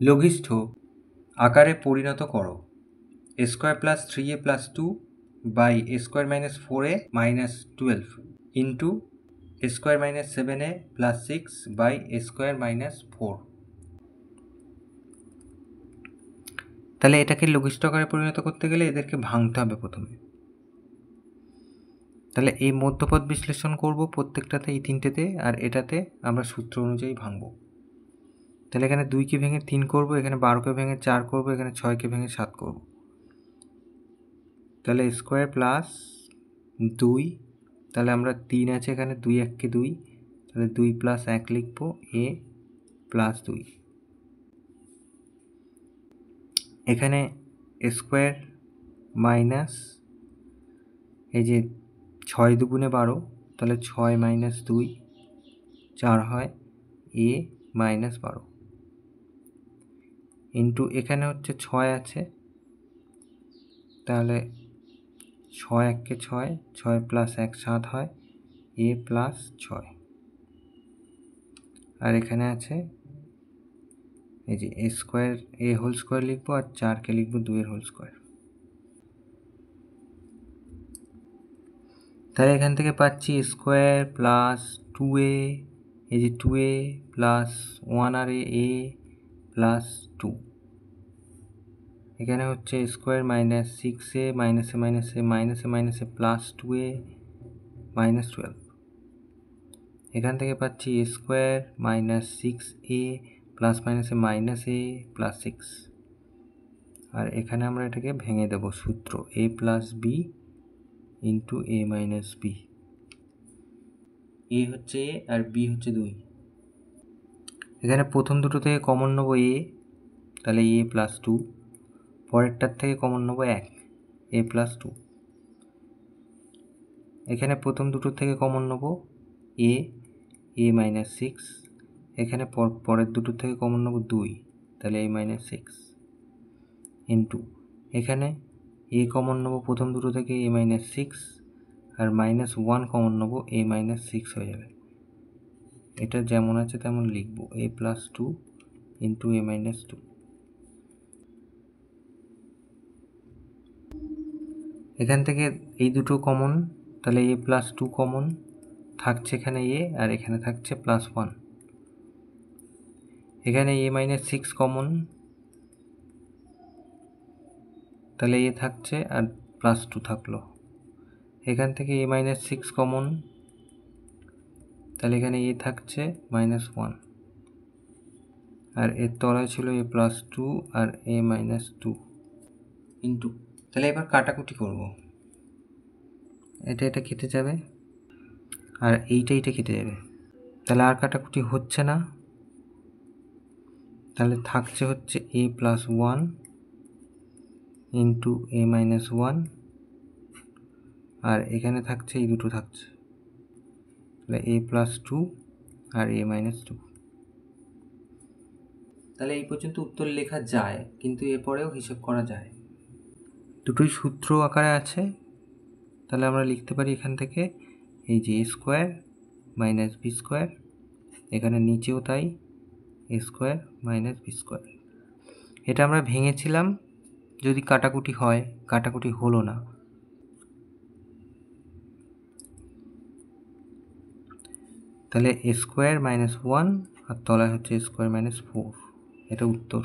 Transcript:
লঘিষ্ঠ আকারে পরিণত করো। a square plus 3a plus 2 by a square minus 4a minus 12 into a square minus 7a plus 6 by a square minus 4। তাহলে এটাকে লঘিষ্ঠ আকারে পরিণত করতে গেলে এদেরকে ভাঙতে হবে প্রথমে। তাহলে এই মধ্যপদ বিশ্লেষণ করব প্রত্যেকটাতে, এই তিনটেতে, আর এটাতে আমরা সূত্র অনুযায়ী ভাঙব। তাহলে এখানে 2কে ভেঙে 3 করব, এখানে 12কে ভেঙে 4 করব, এখানে 6কে ভেঙে 7 করব। তাহলে স্কোয়ার প্লাস 2, তাহলে আমরা 3 আছে এখানে, 2 1কে 2, তাহলে 2 প্লাস 1 লিখব, a প্লাস 2। এখানে স্কোয়ার মাইনাস এই যে 6 দুগুণে 12, তাহলে 6 মাইনাস 2 4 হয়, a মাইনাস 12 ইন্টু এখানে হচ্ছে 6 আছে, তাহলে 6 1কে 6, 6 প্লাস 1 7 হয়, a প্লাস 6। আর এখানে আছে এই যে a square, a whole square লিখবো, আর 4কে লিখবো 2 এর হোল স্কোয়ার। তাহলে এখান থেকে পাচ্ছি স্কোয়ার প্লাস 2a, এই যে 2a plus 1 R a plus 2। এখানে হচ্ছে স্কোয়ার মাইনাস 6a মাইনাসে মাইনাসে মাইনাসে মাইনাসে প্লাস 2a মাইনাস 12। এখান থেকে পাচ্ছি স্কোয়ার মাইনাস 6a প্লাস মাইনাসে মাইনাস a প্লাস 6। আর এখানে আমরা এটাকে ভেঙে দেব, সূত্র a plus b into a minus b। a হচ্ছে a আর b হচ্ছে 2। এখানে প্রথম দুটো থেকে কমন নেবো a, তাহলে a প্লাস 2। পরেরটার থেকে কমন নেবো 1, a প্লাস 2। এখানে প্রথম দুটোর থেকে কমন নেবো a, a মাইনাস 6। এখানে পরের দুটোর থেকে কমন নেবো 2, তাহলে a মাইনাস 6 ইন্টু এখানে a কমন নেবো প্রথম দুটো থেকে, a মাইনাস 6, আর মাইনাস 1 কমন নেবো, a মাইনাস 6 হয়ে যাবে। এটা যেমন আছে তেমন লিখবো, a plus 2 into a minus 2। এখান থেকে এই দুটো কমন, তাহলে a প্লাস 2 কমন থাকছে এখানে a, আর এখানে থাকছে প্লাস 1। এখানে a মাইনাস 6 কমন, তাহলে a থাকছে আর প্লাস 2 থাকলো। এখান থেকে a মাইনাস 6 কমন, তাহলে এখানে a থাকছে মাইনাস 1, আর এর তলায় ছিল a প্লাস 2 আর a মাইনাস 2 ইন্টু। তাহলে এবার কাটাকুটি করব, এটা কেটে যাবে, আর এইটা কেটে যাবে, তাহলে আর কাটাকুটি হচ্ছে না। তাহলে থাকছে হচ্ছে a plus 1 into a minus 1, আর এখানে থাকছে এই দুটো থাকছে, তাহলে a প্লাস 2 আর a মাইনাস 2। তাহলে এই পর্যন্ত উত্তর লেখা যায়, কিন্তু এরপরেও হিসেব করা যায়। দুটোই সূত্র আকারে আছে, তাহলে আমরা লিখতে পারি এখান থেকে এই যে a square minus b square, এখানে নিচেও তাই a square minus b square. এটা আমরা ভেঙেছিলাম যদি কাটাকুটি হয়, কাটাকুটি হলো না। তাহলে a স্কোয়ার মাইনাস 1 আর তলায় হচ্ছে a স্কোয়ার মাইনাস 4, এটা উত্তর।